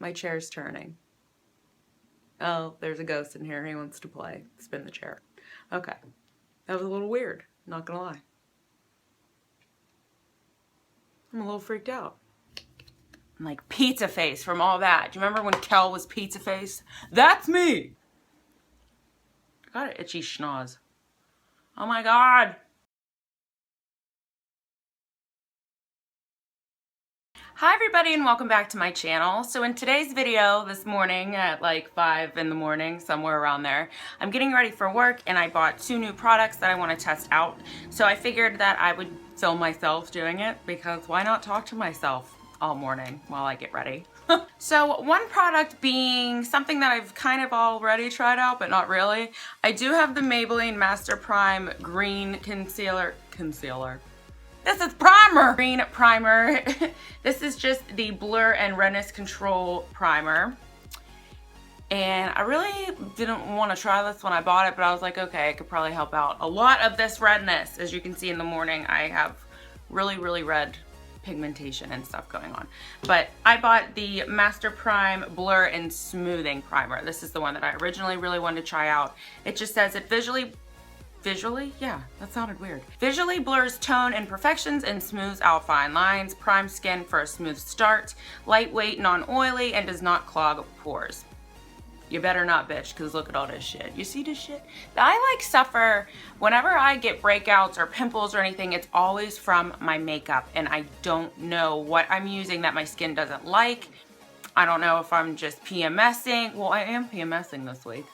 My chair's turning. Oh, there's a ghost in here. He wants to play. Spin the chair. Okay. That was a little weird. Not gonna lie. I'm a little freaked out. I'm like pizza face from all that. Do you remember when Kel was pizza face? That's me! I got an itchy schnoz. Oh my god! Hi everybody and welcome back to my channel. So in today's video this morning at like 5 in the morning, somewhere around there, I'm getting ready for work and I bought 2 new products that I want to test out. So I figured that I would film myself doing it because why not talk to myself all morning while I get ready. So one product being something that I've kind of already tried out but not really. I do have the Maybelline Master Prime Green Concealer. This is primer! Green primer. This is just the Blur and Redness Control primer. And I really didn't want to try this when I bought it, but I was like, okay, it could probably help out. A lot of this redness, as you can see in the morning, I have really red pigmentation and stuff going on. But I bought the Master Prime Blur and Smoothing Primer. This is the one that I originally really wanted to try out. It just says it visually, yeah, that sounded weird. Visually blurs tone imperfections and smooths out fine lines, primes skin for a smooth start, lightweight, non-oily, and does not clog pores. You better not, bitch, because look at all this shit. You see this shit? I like suffer, whenever I get breakouts or pimples or anything, it's always from my makeup, and I don't know what I'm using that my skin doesn't like. I don't know if I'm just PMSing. Well, I am PMSing this week.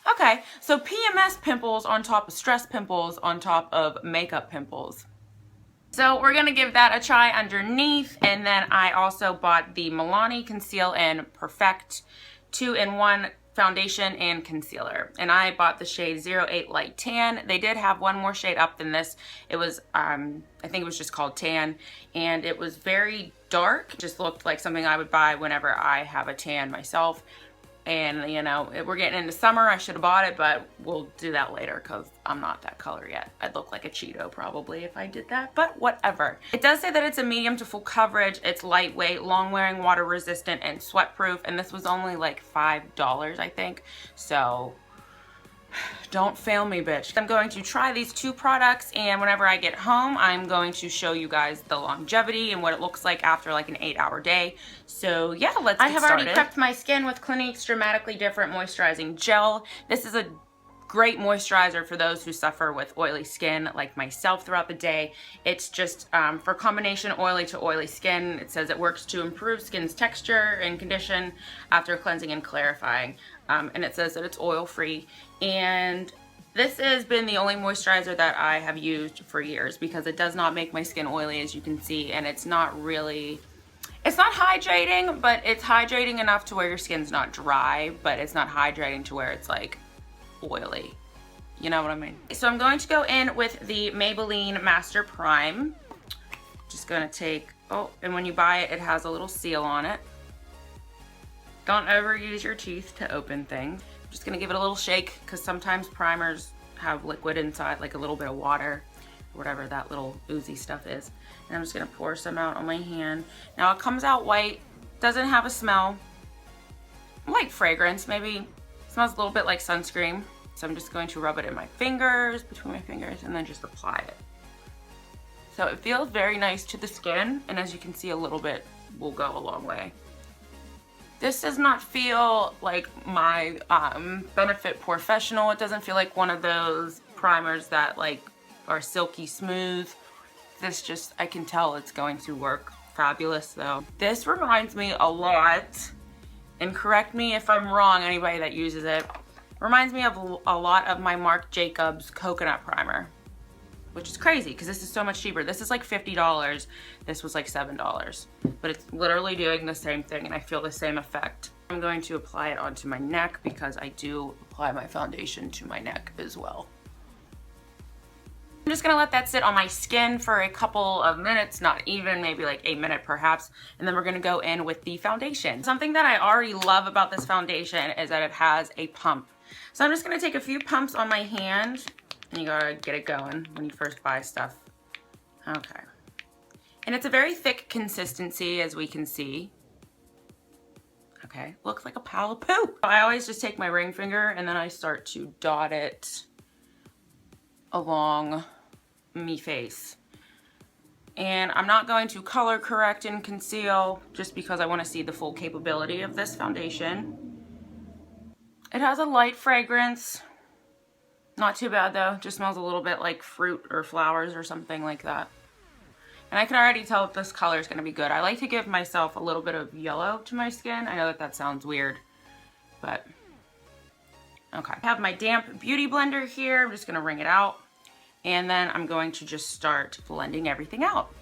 Okay, so PMS pimples on top of stress pimples on top of makeup pimples. So we're gonna give that a try underneath, and then I also bought the Milani Conceal and Perfect 2-in-1 foundation and concealer. And I bought the shade 08 Light Tan. They did have one more shade up than this. It was, I think it was just called Tan, and it was very dark. Just looked like something I would buy whenever I have a tan myself. And you know, we're getting into summer, I should have bought it, but we'll do that later because I'm not that color yet. I'd look like a Cheeto probably if I did that, but whatever. It does say that it's a medium to full coverage, it's lightweight, long wearing, water resistant, and sweat proof, and this was only like $5, I think. So don't fail me, bitch. I'm going to try these 2 products, and whenever I get home, I'm going to show you guys the longevity and what it looks like after like an 8-hour day. So yeah, let's get started. I have already prepped my skin with Clinique's Dramatically Different Moisturizing Gel. This is a great moisturizer for those who suffer with oily skin like myself throughout the day. It's just for combination oily to oily skin. It says it works to improve skin's texture and condition after cleansing and clarifying. And it says that it's oil-free. And this has been the only moisturizer that I have used for years because it does not make my skin oily, as you can see, and it's not really, it's not hydrating, but it's hydrating enough to where your skin's not dry, but it's not hydrating to where it's like oily. You know what I mean? So I'm going to go in with the Maybelline Master Prime. Just gonna take, oh, and when you buy it, it has a little seal on it. Don't overuse your teeth to open things. I'm just gonna give it a little shake because sometimes primers have liquid inside, like a little bit of water, or whatever that little oozy stuff is. And I'm just gonna pour some out on my hand. Now it comes out white, doesn't have a smell. Light fragrance, maybe smells a little bit like sunscreen. So I'm just going to rub it in my fingers, between my fingers, and then just apply it. So it feels very nice to the skin, and as you can see, a little bit will go a long way. This does not feel like my Benefit Professional. It doesn't feel like one of those primers that like are silky smooth. This just, I can tell it's going to work fabulous though. This reminds me a lot, and correct me if I'm wrong, anybody that uses it, reminds me of a lot of my Marc Jacobs coconut primer, which is crazy because this is so much cheaper. This is like $50. This was like $7, but it's literally doing the same thing and I feel the same effect. I'm going to apply it onto my neck because I do apply my foundation to my neck as well. I'm just gonna let that sit on my skin for a couple of minutes, not even, maybe like a minute perhaps, and then we're gonna go in with the foundation. Something that I already love about this foundation is that it has a pump. So I'm just gonna take a few pumps on my hand, and you gotta get it going when you first buy stuff. Okay. And it's a very thick consistency, as we can see. Okay, looks like a pile of poop. I always just take my ring finger and then I start to dot it along me face. And I'm not going to color correct and conceal just because I want to see the full capability of this foundation. It has a light fragrance. Not too bad though, just smells a little bit like fruit or flowers or something like that. And I can already tell that this color is going to be good. I like to give myself a little bit of yellow to my skin. I know that that sounds weird, but okay. I have my damp beauty blender here. I'm just going to wring it out. And then I'm going to just start blending everything out.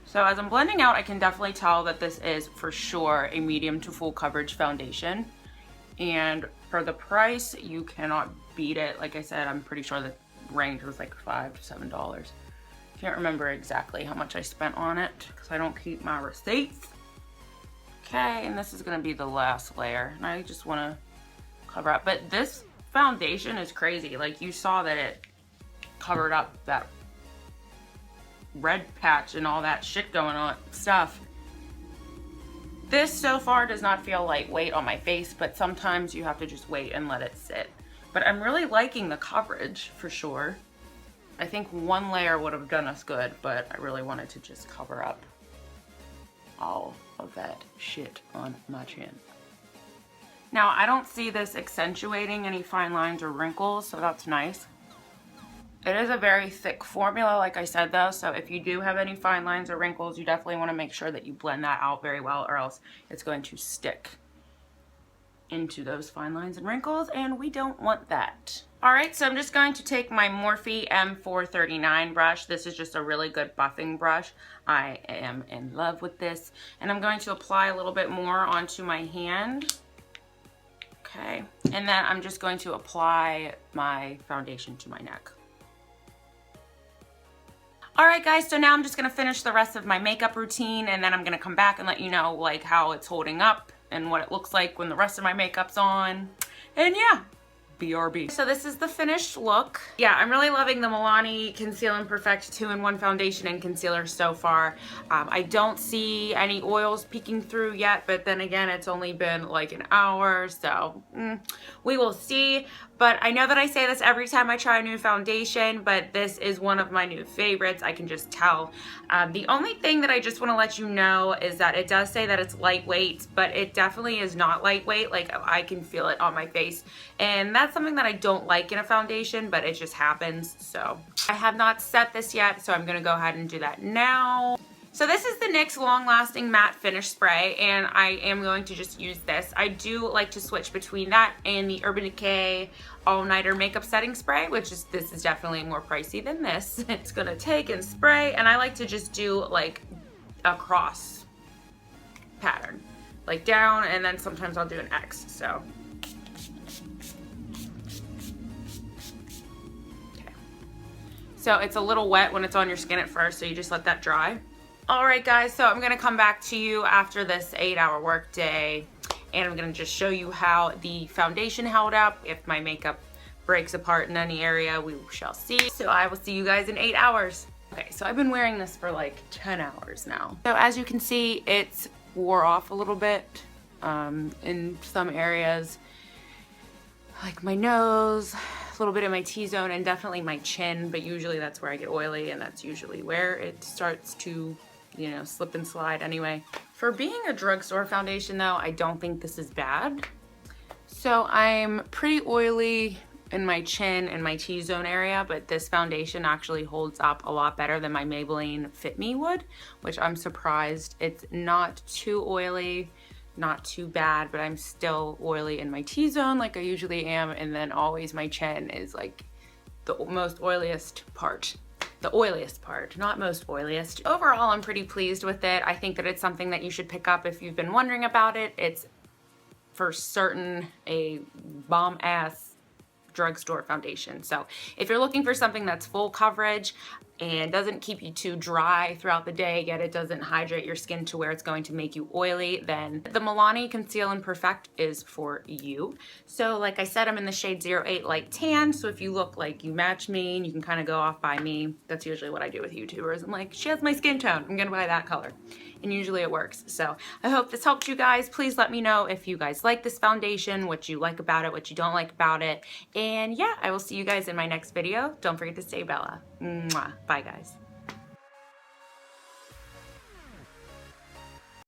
So as I'm blending out, I can definitely tell that this is for sure a medium to full coverage foundation. And for the price, you cannot beat it. Like I said, I'm pretty sure the range was like $5 to $7. Can't remember exactly how much I spent on it because I don't keep my receipts. Okay, and this is gonna be the last layer. And I just wanna cover up. But this foundation is crazy. Like you saw that it covered up that red patch and all that shit going on stuff. This so far does not feel lightweight on my face, but sometimes you have to just wait and let it sit. But I'm really liking the coverage for sure. I think one layer would have done us good, but I really wanted to just cover up all of that shit on my chin. Now, I don't see this accentuating any fine lines or wrinkles, so that's nice. It is a very thick formula, like I said though, so if you do have any fine lines or wrinkles, you definitely want to make sure that you blend that out very well, or else it's going to stick into those fine lines and wrinkles, and we don't want that. Alright, so I'm just going to take my Morphe M439 brush. This is just a really good buffing brush. I am in love with this, and I'm going to apply a little bit more onto my hand. Okay, and then I'm just going to apply my foundation to my neck. Alright guys, so now I'm just going to finish the rest of my makeup routine, and then I'm going to come back and let you know like how it's holding up and what it looks like when the rest of my makeup's on. And yeah, BRB. So this is the finished look. Yeah, I'm really loving the Milani Conceal and Perfect 2-in-1 foundation and concealer so far. I don't see any oils peeking through yet, but then again, it's only been like an hour, so we will see. But I know that I say this every time I try a new foundation, but this is one of my new favorites. I can just tell. The only thing that I just want to let you know is that it does say that it's lightweight, but it definitely is not lightweight. Like I can feel it on my face, and that's something that I don't like in a foundation, but it just happens. So I have not set this yet, so I'm going to go ahead and do that now. So this is the NYX Long Lasting Matte Finish Spray, and I am going to just use this. I do like to switch between that and the Urban Decay All Nighter Makeup Setting Spray, which is, this is definitely more pricey than this. It's gonna take and spray, and I like to just do like a cross pattern. Like down, and then sometimes I'll do an X, so. Okay. So it's a little wet when it's on your skin at first, so you just let that dry. Alright guys, so I'm going to come back to you after this 8-hour work day, and I'm going to just show you how the foundation held up. If my makeup breaks apart in any area, we shall see. So I will see you guys in 8 hours. Okay, so I've been wearing this for like 10 hours now. So as you can see, it's wore off a little bit in some areas, like my nose, a little bit in my T-zone, and definitely my chin, but usually that's where I get oily, and that's usually where it starts to, you know, slip and slide anyway. For being a drugstore foundation though, I don't think this is bad. So I'm pretty oily in my chin and my T-zone area, but this foundation actually holds up a lot better than my Maybelline Fit Me would, which I'm surprised. It's not too oily, not too bad, but I'm still oily in my T-zone like I usually am, and then always my chin is like the most oiliest part. The oiliest part, not most oiliest. Overall, I'm pretty pleased with it. I think that it's something that you should pick up if you've been wondering about it. It's for certain a bomb-ass drugstore foundation. So if you're looking for something that's full coverage, and doesn't keep you too dry throughout the day, yet it doesn't hydrate your skin to where it's going to make you oily, then the Milani Conceal and Perfect is for you. So like I said, I'm in the shade 08 Light Tan, so if you look like you match me and you can kind of go off by me, that's usually what I do with YouTubers. I'm like, she has my skin tone, I'm gonna buy that color. And usually it works. So I hope this helped you guys. Please let me know if you guys like this foundation, what you like about it, what you don't like about it. And yeah, I will see you guys in my next video. Don't forget to stay Bella. Mwah. Bye guys.